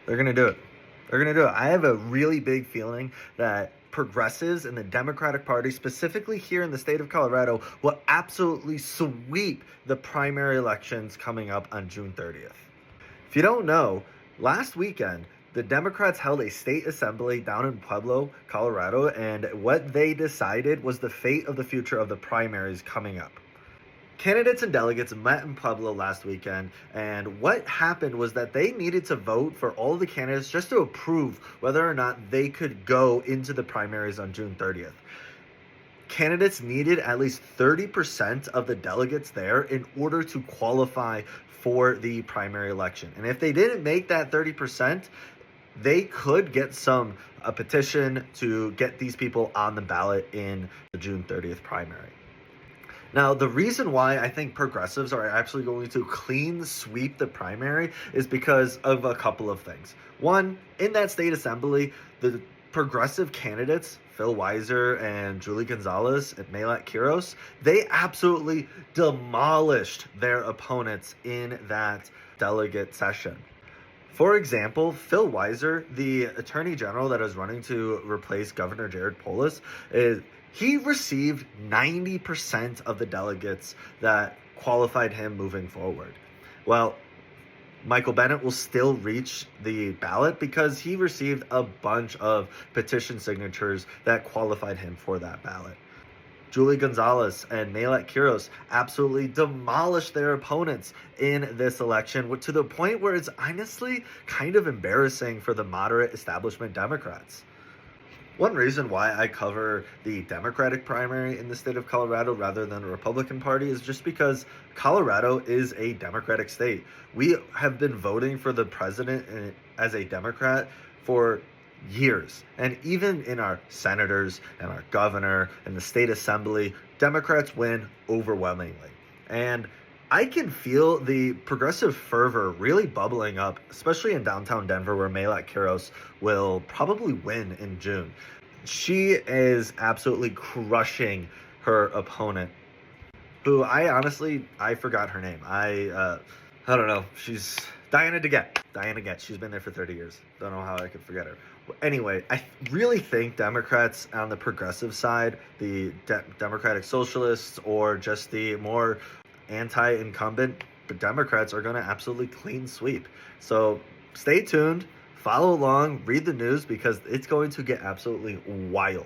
They're going to do it. They're going to do it. I have a really big feeling that progressives in the Democratic Party, specifically here in the state of Colorado, will absolutely sweep the primary elections coming up on June 30th. If you don't know, last weekend, the Democrats held a state assembly down in Pueblo, Colorado, and what they decided was the fate of the future of the primaries coming up. Candidates and delegates met in Pueblo last weekend, and what happened was that they needed to vote for all the candidates just to approve whether or not they could go into the primaries on June 30th. Candidates needed at least 30% of the delegates there in order to qualify for the primary election. And if they didn't make that 30%, they could get a petition to get these people on the ballot in the June 30th primary. Now, the reason why I think progressives are actually going to clean sweep the primary is because of a couple of things. One, in that state assembly, the progressive candidates, Phil Weiser and Julie Gonzalez and Malat Quiros, they absolutely demolished their opponents in that delegate session. For example, Phil Weiser, the attorney general that is running to replace Governor Jared Polis, he received 90% of the delegates that qualified him moving forward. Well, Michael Bennet will still reach the ballot because he received a bunch of petition signatures that qualified him for that ballot. Julie Gonzalez and Malat Quiros absolutely demolished their opponents in this election to the point where it's honestly kind of embarrassing for the moderate establishment Democrats. One reason why I cover the Democratic primary in the state of Colorado rather than the Republican Party is just because Colorado is a Democratic state. We have been voting for the president as a Democrat for years. And even in our senators and our governor and the state assembly, Democrats win overwhelmingly. And I can feel the progressive fervor really bubbling up, especially in downtown Denver, where Malat Quiros will probably win in June. She is absolutely crushing her opponent, who I forgot her name. I don't know. She's Diana DeGette. Diana DeGette. She's been there for 30 years. Don't know how I could forget her. Anyway, I really think Democrats on the progressive side, the Democratic Socialists, or just the more anti-incumbent Democrats are going to absolutely clean sweep. So stay tuned, follow along, read the news because it's going to get absolutely wild.